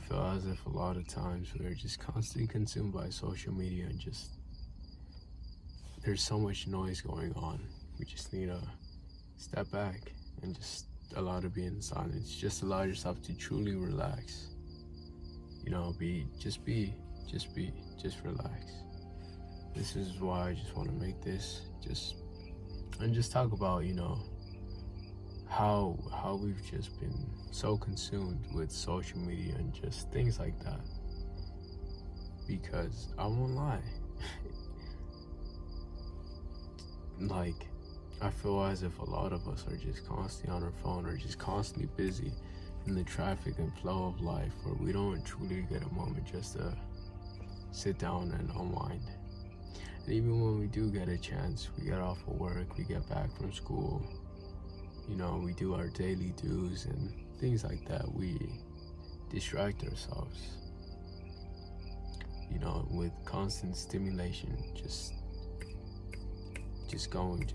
feel as if a lot of times we're just constantly consumed by social media and just there's so much noise going on. We just need to step back and just allow to be in silence. Just allow yourself to truly relax. You know, just relax. This is why I just want to make this just talk about, how we've just been so consumed with social media and just things like that. Because I won't lie. Like, I feel as if a lot of us are just constantly on our phone or just constantly busy in the traffic and flow of life, where we don't truly get a moment just to sit down and unwind. And even when we do get a chance, we get off of work, we get back from school, we do our daily dues and things like that. We distract ourselves, with constant stimulation, just going,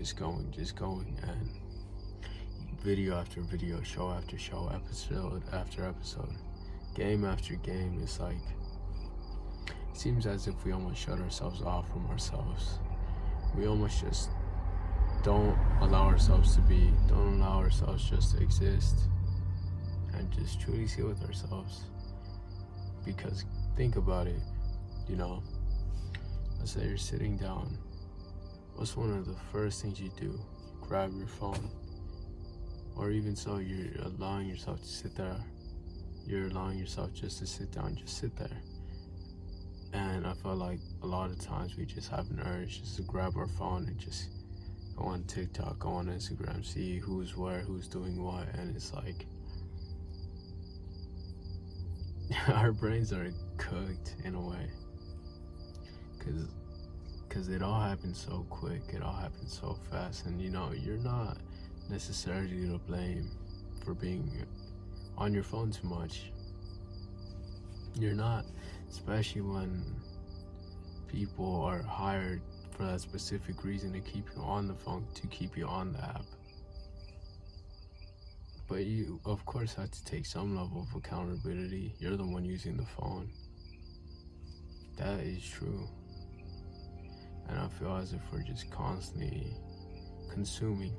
and video after video, show after show, episode after episode, game after game. It's like, it seems as if we almost shut ourselves off from ourselves. We almost just don't allow ourselves just to exist and just truly sit with ourselves. Because think about it, let's say you're sitting down. What's one of the first things you do? Grab your phone. Or even so, you're allowing yourself to sit there. You're allowing yourself just to sit down, just sit there. And I feel like a lot of times we just have an urge just to grab our phone and just go on TikTok, go on Instagram, see who's where, who's doing what. And it's like, our brains are cooked in a way. Because it all happens so quick, it all happens so fast, and you're not necessarily to blame for being on your phone too much. You're not, especially when people are hired for that specific reason, to keep you on the phone, to keep you on the app. But you, of course, have to take some level of accountability. You're the one using the phone. That is true. And I feel as if we're just constantly consuming,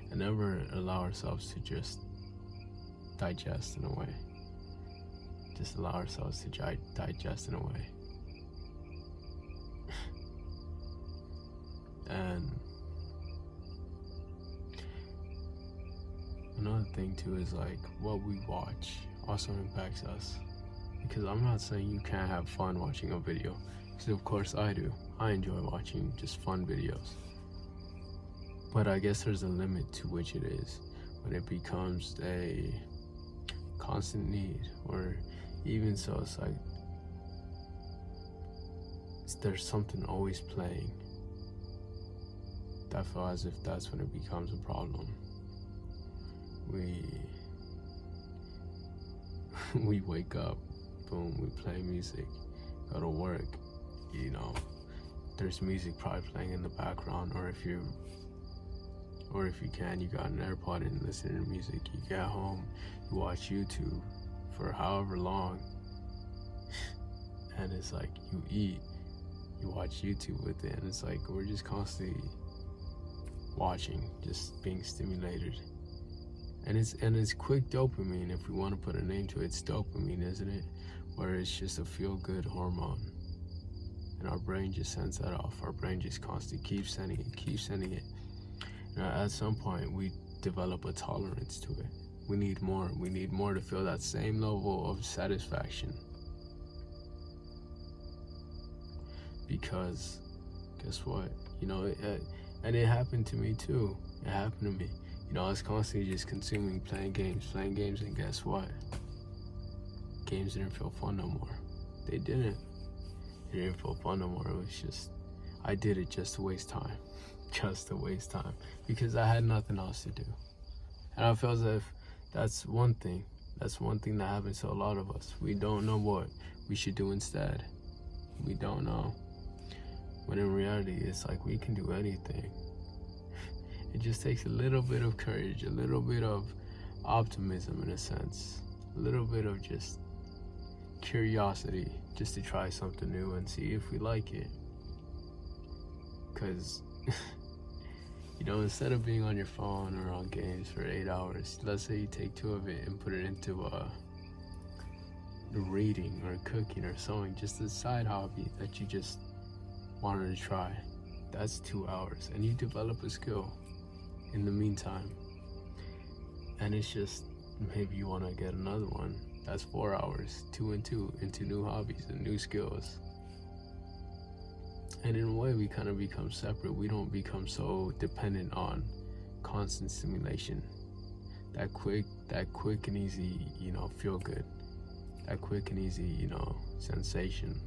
and never allow ourselves to just digest in a way. Just allow ourselves to digest in a way. And another thing too is like what we watch also impacts us. Because I'm not saying you can't have fun watching a video, because of course I do. I enjoy watching just fun videos. But I guess there's a limit to which it is when it becomes a constant need, or even so it's like there's something always playing. I feel as if that's when it becomes a problem. We wake up, boom, we play music, go to work, there's music probably playing in the background, or if you can, you got an AirPod and listen to music. You get home, you watch YouTube for however long, and it's like you eat, you watch YouTube with it, and it's like we're just constantly watching, just being stimulated. And it's quick dopamine, if we want to put a name to it. It's dopamine, isn't it? Where it's just a feel-good hormone. And our brain just sends that off. Our brain just constantly keeps sending it. And at some point, we develop a tolerance to it. We need more to feel that same level of satisfaction. Because, guess what? And it happened to me too. It happened to me. I was constantly just consuming, playing games, and guess what? Games didn't feel fun no more. They didn't. It didn't feel fun no more. It was just, I did it just to waste time. Just to waste time. Because I had nothing else to do. And I feel as if that's one thing that happens to a lot of us. We don't know what we should do instead. We don't know. When in reality, it's like we can do anything. It just takes a little bit of courage, a little bit of optimism in a sense, a little bit of just curiosity, just to try something new and see if we like it. Because instead of being on your phone or on games for 8 hours, let's say you take 2 of it and put it into reading or cooking or sewing, just a side hobby that you just wanted to try. That's 2 hours, and you develop a skill in the meantime. And it's just, maybe you want to get another one. That's 4 hours, 2 and 2, into new hobbies and new skills. And in a way, we kind of become separate. We don't become so dependent on constant stimulation. That quick and easy, feel good. That quick and easy, sensation,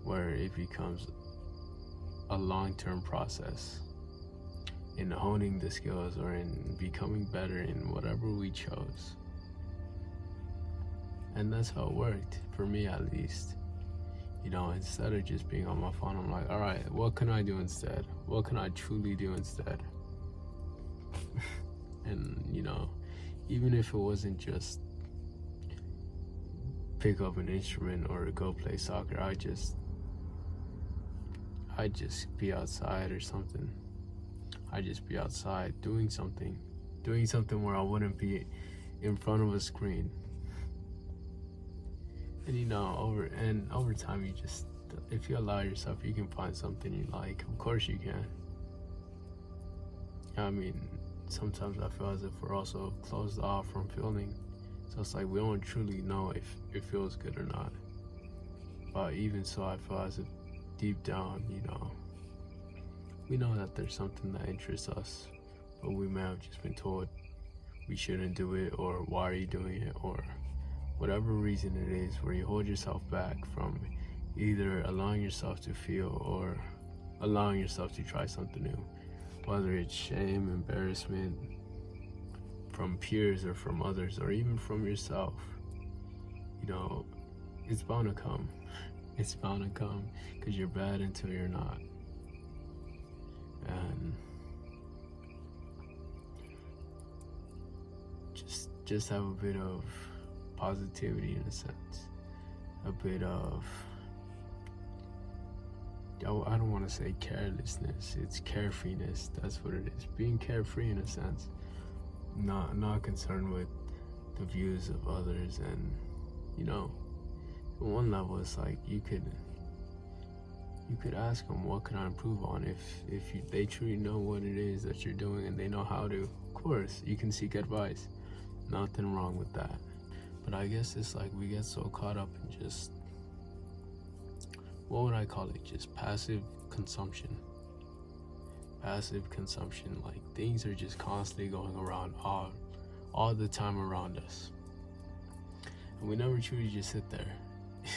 where it becomes a long-term process in honing the skills or in becoming better in whatever we chose. And that's how it worked, for me at least. Instead of just being on my phone, I'm like, all right, what can I do instead? What can I truly do instead? And, even if it wasn't just pick up an instrument or go play soccer, I'd just be outside or something. I'd just be outside doing something where I wouldn't be in front of a screen. And over time, you just, if you allow yourself, you can find something you like. Of course you can. I mean, sometimes I feel as if we're also closed off from feeling. So it's like we don't truly know if it feels good or not. But even so, I feel as if deep down, we know that there's something that interests us, but we may have just been told we shouldn't do it, or why are you doing it, or whatever reason it is, where you hold yourself back from either allowing yourself to feel or allowing yourself to try something new, whether it's shame, embarrassment from peers or from others, or even from yourself. It's bound to come. It's bound to come, because you're bad until you're not. And just have a bit of positivity in a sense, a bit of, I don't want to say carelessness, it's carefreeness. That's what it is, being carefree in a sense, not concerned with the views of others. And on one level, it's like you could ask them, what can I improve on? If they truly know what it is that you're doing and they know how to, of course you can seek advice. Nothing wrong with that. But I guess it's like we get so caught up in just, what would I call it? Just passive consumption. Like things are just constantly going around all the time around us. And we never truly just sit there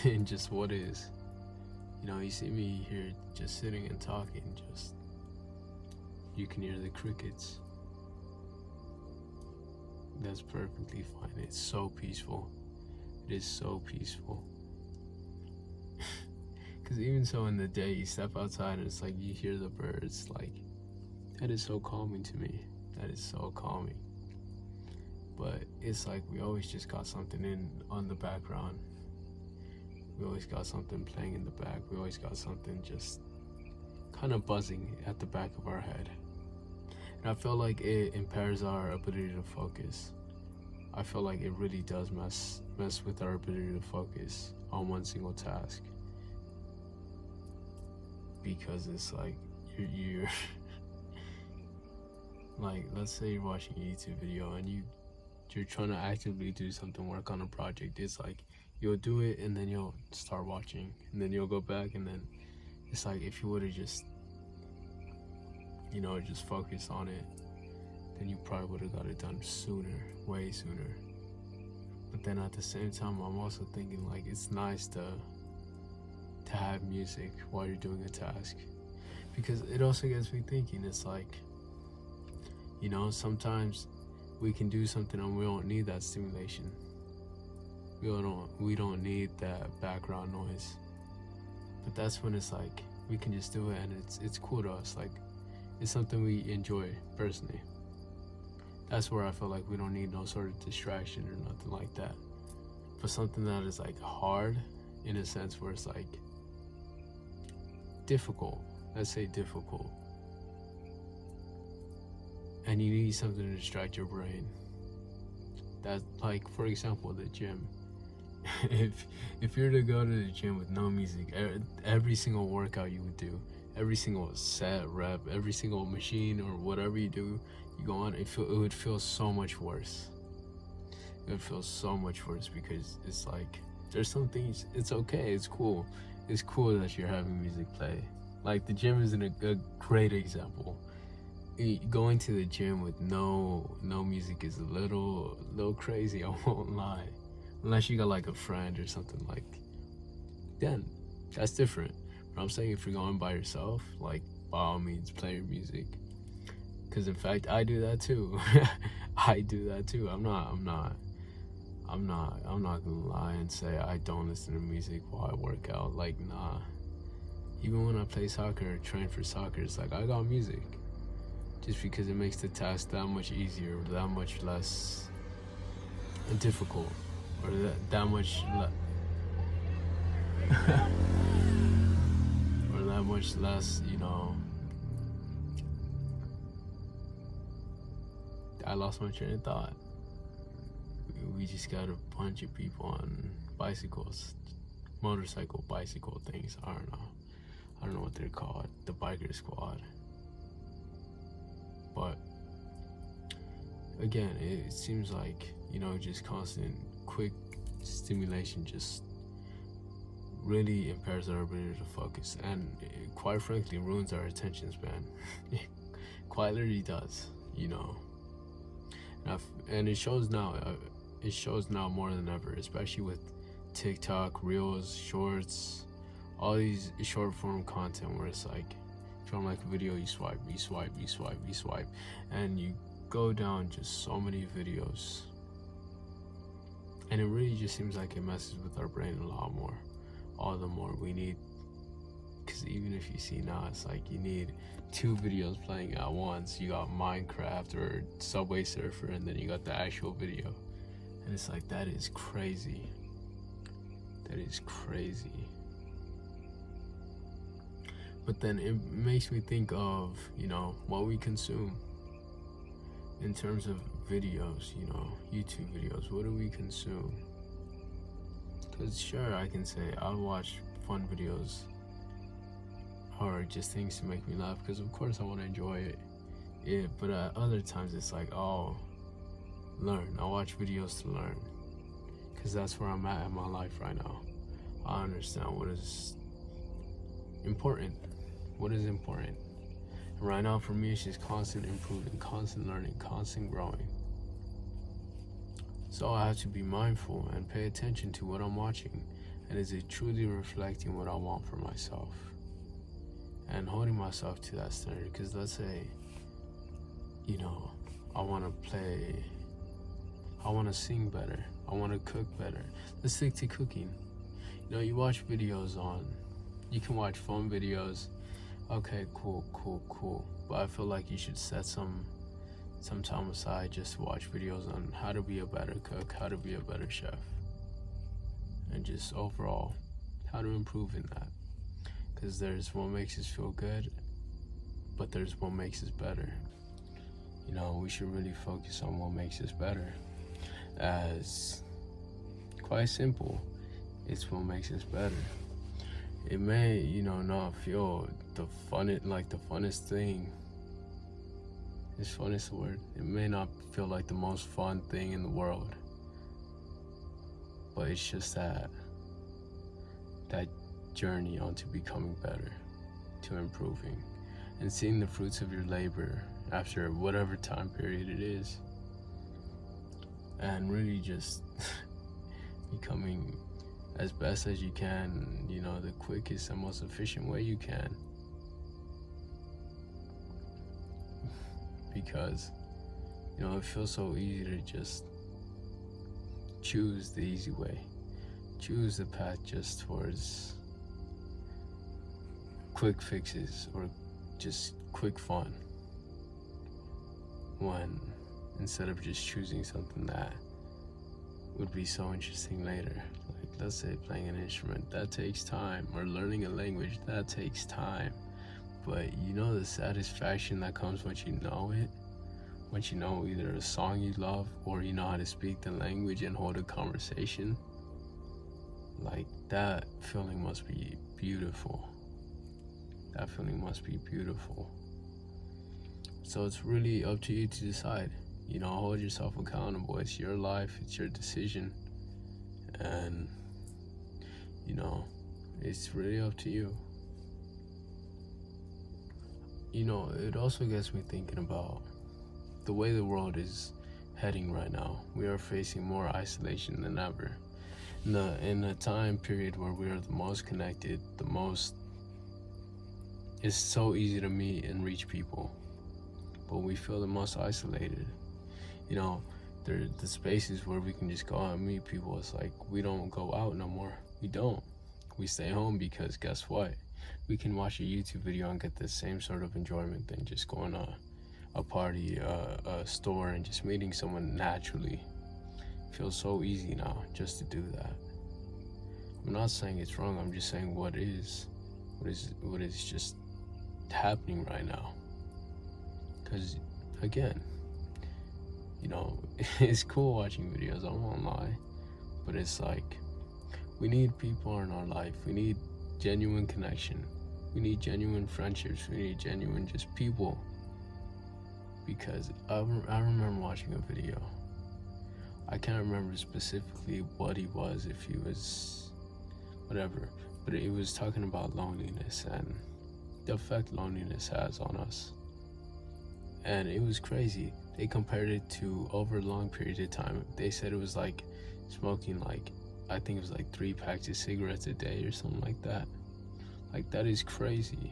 and just what is. You see me here just sitting and talking, just, you can hear the crickets. That's perfectly fine. It's so peaceful. It is so peaceful. Because even so, in the day, you step outside and it's like you hear the birds. Like, that is so calming to me. That is so calming. But it's like we always just got something on the background. We always got something playing in the back. We always got something just kind of buzzing at the back of our head. And I feel like it impairs our ability to focus. I feel like it really does mess with our ability to focus on one single task. Because it's like you're like, let's say you're watching a YouTube video and you're trying to actively do something, work on a project. It's like you'll do it and then you'll start watching and then you'll go back, and then it's like if you would have just just focused on it, then you probably would have got it done sooner, way sooner. But then at the same time, I'm also thinking like it's nice to have music while you're doing a task, because it also gets me thinking. It's like, sometimes we can do something and we don't need that stimulation. We don't need that background noise. But that's when it's like we can just do it and it's cool to us. Like, it's something we enjoy personally. That's where I feel like we don't need no sort of distraction or nothing like that. But something that is like hard, in a sense where it's like difficult, let's say difficult, and you need something to distract your brain. That, like, for example, the gym. if you're to go to the gym with no music, every single workout you would do, every single set, rep, every single machine or whatever you do, you go on, it would feel so much worse. It would feel so much worse, because it's like, there's some things, it's okay, it's cool that you're having music play. Like, the gym is a great example. Going to the gym with no music is a little crazy, I won't lie. Unless you got like a friend or something, like, then that's different. But I'm saying if you're going by yourself, like, by all means play your music. Because in fact, I do that too. I do that too. I'm not gonna lie and say I don't listen to music while I work out. Like, nah. Even when I play soccer or train for soccer, it's like I got music. Just because it makes the task that much easier, that much less difficult, or that much or that much less, you know. I lost my train of thought. We just got a bunch of people on bicycles, motorcycle, bicycle things. I don't know what they're called, the biker squad. But again, it seems like, you know, just constant quick stimulation just really impairs our ability to focus, and it, quite frankly, ruins our attention span. Quite literally does, you know. And it shows now. It shows now more than ever, especially with TikTok, Reels, Shorts, all these short form content where it's like, from like a video, you swipe, and you go down just so many videos, and it really just seems like it messes with our brain a lot more. All the more we need, because even if you see now, it's like you need 2 videos playing at once. You got Minecraft or Subway Surfer, and then you got the actual video, and it's like, that is crazy. That is crazy. But then it makes me think of, you know, what we consume in terms of videos, you know, YouTube videos. What do we consume? Because sure, I can say I'll watch fun videos or just things to make me laugh, because of course I want to enjoy it. But at other times it's like, oh, learn. I watch videos to learn, because that's where I'm at in my life right now. I understand what is important. What is important? And right now for me, it's just constant improving, constant learning, constant growing. So I have to be mindful and pay attention to what I'm watching, and is it truly reflecting what I want for myself, and holding myself to that standard. Because let's say, you know, I want to sing better, I want to cook better. Let's stick to cooking. You know, you watch videos you can watch fun videos. Okay, cool. But I feel like you should set some time aside just to watch videos on how to be a better cook, how to be a better chef, and just overall how to improve in that. Because there's what makes us feel good, but there's what makes us better. You know, we should really focus on what makes us better. As quite simple, it's what makes us better. It may, you know, not feel the funnest thing. Is fun is the word. It may not feel like the most fun thing in the world, but it's just that journey onto becoming better, to improving, and seeing the fruits of your labor after whatever time period it is, and really just becoming as best as you can, you know, the quickest and most efficient way you can. Because, you know, it feels so easy to just choose the easy way, choose the path just towards quick fixes or just quick fun, when instead of just choosing something that would be so interesting later. Like, let's say playing an instrument, that takes time, or learning a language, that takes time. But you know the satisfaction that comes once you know it, once you know either a song you love or you know how to speak the language and hold a conversation. Like, that feeling must be beautiful. That feeling must be beautiful. So it's really up to you to decide. You know, hold yourself accountable. It's your life, it's your decision. And, you know, it's really up to you. You know, it also gets me thinking about the way the world is heading right now. We are facing more isolation than ever. In a time period where we are the most connected, it's so easy to meet and reach people, but we feel the most isolated. You know, the spaces where we can just go out and meet people, it's like we don't go out no more. We don't. We stay home because guess what? We can watch a YouTube video and get the same sort of enjoyment than just going to a party, a store, and just meeting someone naturally. It feels so easy now just to do that. I'm not saying it's wrong. I'm just saying what is just happening right now. Because again, you know, it's cool watching videos, I won't lie, but it's like we need people in our life. We need genuine connection. We need genuine friendships. We need genuine just people. Because I remember watching a video. I can't remember specifically what he was, if he was whatever, but it was talking about loneliness and the effect loneliness has on us. And it was crazy. They compared it to over a long period of time. They said it was like smoking, like, I think it was like 3 packs of cigarettes a day or something like that. Like, that is crazy.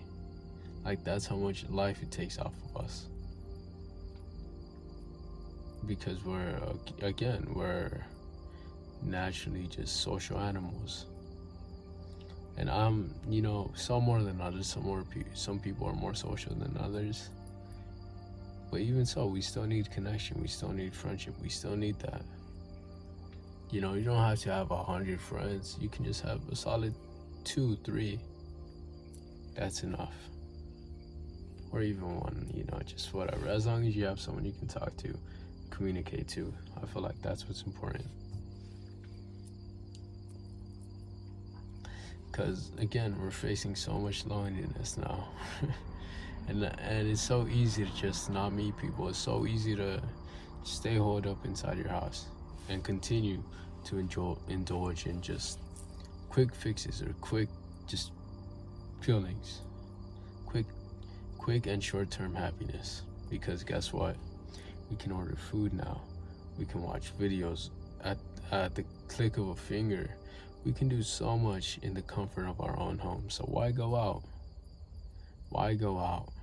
Like, that's how much life it takes off of us. Because we're naturally just social animals. And I'm, you know, some more than others. Some people are more social than others. But even so, we still need connection. We still need friendship. We still need that. You know, you don't have to have 100 friends. You can just have a solid 2, 3. That's enough. Or even 1, you know, just whatever. As long as you have someone you can talk to, communicate to. I feel like that's what's important. Because again, we're facing so much loneliness now. and it's so easy to just not meet people. It's so easy to stay holed up inside your house and continue to indulge in just quick fixes or quick just feelings, quick and short-term happiness. Because guess what? We can order food now. We can watch videos at the click of a finger. We can do so much in the comfort of our own home. So why go out? Why go out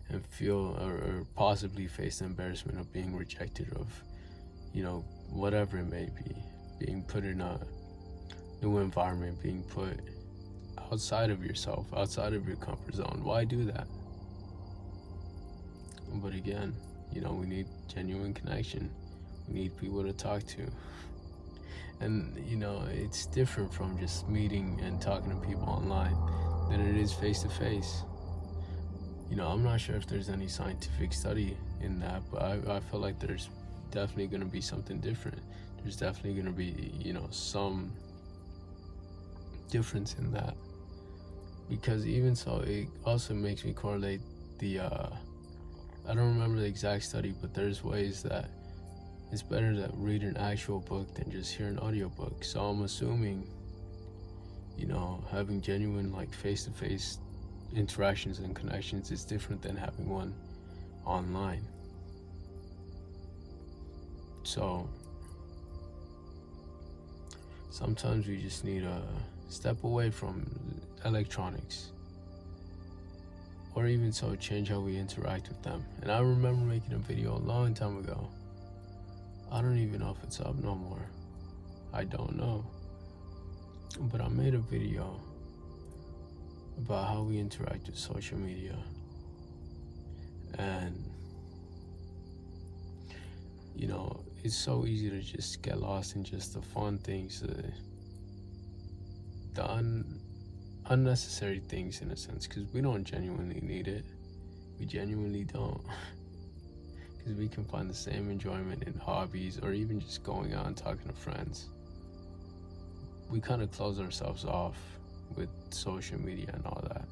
and feel or possibly face the embarrassment of being rejected, of, you know, whatever it may be, being put in a new environment, being put outside of yourself, outside of your comfort zone? Why do that? But again, you know, we need genuine connection. We need people to talk to. And, you know, it's different from just meeting and talking to people online than it is face to face. You know, I'm not sure if there's any scientific study in that, but I feel like there's definitely going to be something different. There's definitely going to be, you know, some difference in that. Because even so, it also makes me correlate the, I don't remember the exact study, but there's ways that it's better to read an actual book than just hear an audiobook. So I'm assuming, you know, having genuine, like, face-to-face interactions and connections is different than having one online. So sometimes we just need to step away from electronics, or even so change how we interact with them. And I remember making a video a long time ago. I don't even know if it's up no more. I don't know. But I made a video about how we interact with social media. And you know, it's so easy to just get lost in just the fun things, the unnecessary things in a sense, because we don't genuinely need it. We genuinely don't. Because we can find the same enjoyment in hobbies or even just going out and talking to friends. We kind of close ourselves off with social media and all that.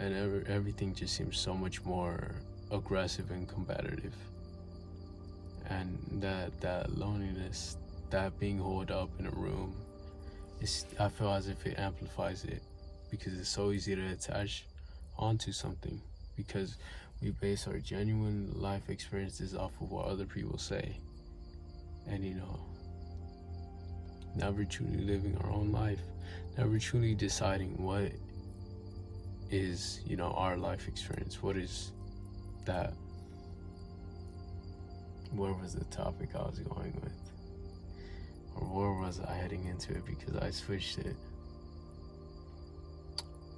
And everything just seems so much more aggressive and competitive. And that loneliness, that being holed up in a room, I feel as if it amplifies it, because it's so easy to attach onto something, because we base our genuine life experiences off of what other people say, and never truly living our own life, never truly deciding what is our life experience. What is that? Where was the topic I was going with? Or where was I heading into it, because I switched it?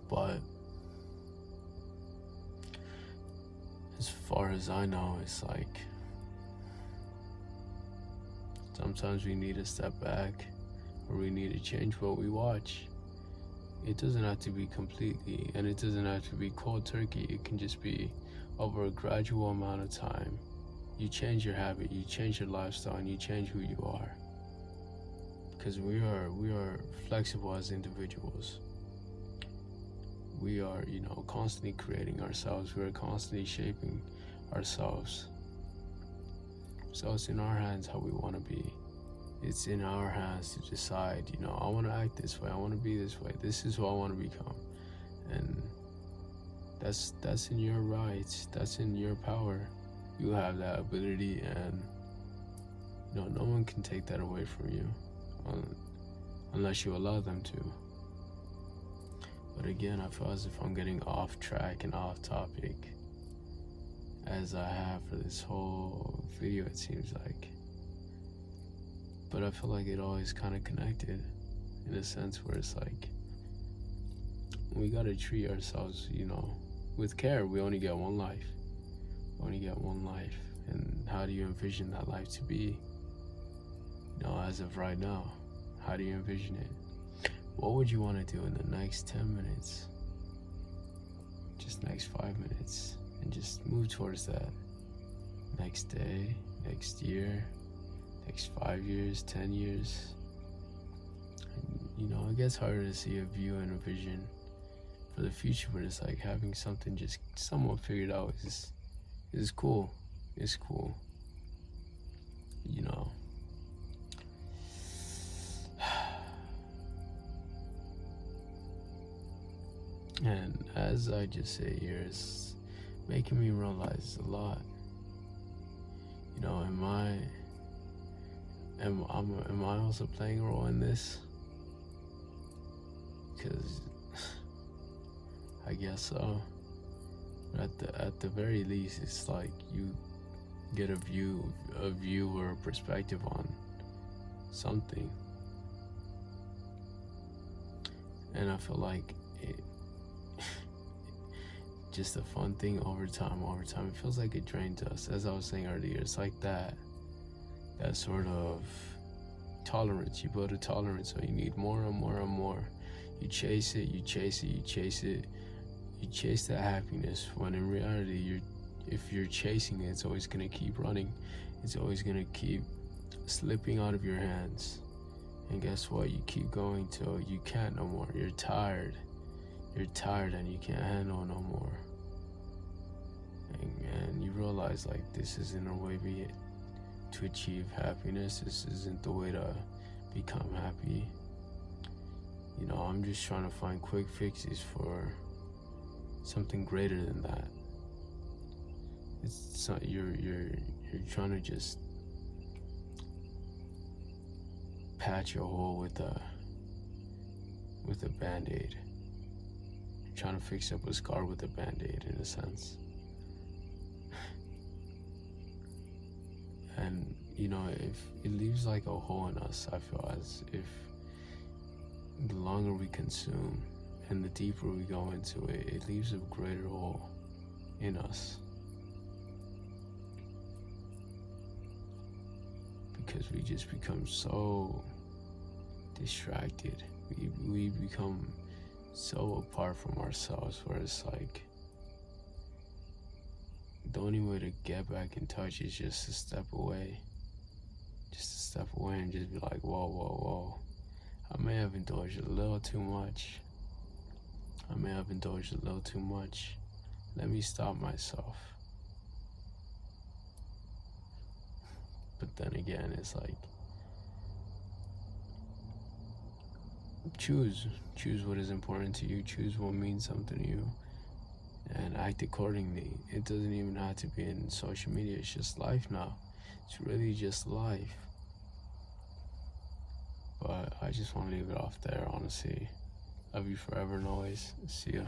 But as far as I know, it's like sometimes we need to step back, or we need to change what we watch. It doesn't have to be completely, and it doesn't have to be cold turkey. It can just be over a gradual amount of time. You change your habit, you change your lifestyle, and you change who you are. Because we are flexible as individuals. We are, constantly creating ourselves. We are constantly shaping ourselves. So it's in our hands how we want to be. It's in our hands to decide, I want to act this way, I want to be this way, this is who I want to become. And that's in your rights, that's in your power. You have that ability, and no one can take that away from you, unless you allow them to. But again, I feel as if I'm getting off track and off topic, as I have for this whole video, it seems like. But I feel like it always kind of connected, in a sense where it's like, we gotta treat ourselves, with care. We only get one life. We only get one life. And how do you envision that life to be? As of right now, how do you envision it? What would you want to do in the next 10 minutes? Just next 5 minutes. And just move towards that. Next day, next year, next 5 years, 10 years. And, it gets harder to see a view and a vision for the future, but it's like having something just somewhat figured out is cool. It's cool. And as I just say here, it's making me realize a lot. Am I also playing a role in this? Because I guess so. At the very least, it's like you get a view or a perspective on something, and I feel like just a fun thing over time, it feels like it drains us. As I was saying earlier, it's like that sort of tolerance. You build a tolerance, so you need more and more and more. You chase it, you chase that happiness, when in reality, if you're chasing it, it's always gonna keep running. It's always gonna keep slipping out of your hands. And guess what? You keep going till you can't no more. You're tired and you can't handle no more. And you realize, like, this isn't a way to achieve happiness. This isn't the way to become happy. I'm just trying to find quick fixes for something greater than that. It's not, you're trying to just patch a hole with a band-aid. You're trying to fix up a scar with a band-aid, in a sense. And if it leaves like a hole in us, I feel as if the longer we consume and the deeper we go into it, it leaves a greater hole in us. because we just become so distracted. We become so apart from ourselves where it's like the only way to get back in touch is just to step away. Just to step away and just be like, whoa, whoa, whoa. I may have indulged a little too much. Let me stop myself. But then again, it's like, choose what is important to you, choose what means something to you, and act accordingly. It doesn't even have to be in social media, it's just life now. It's really just life. But I just want to leave it off there, honestly. Love you forever and always. See ya.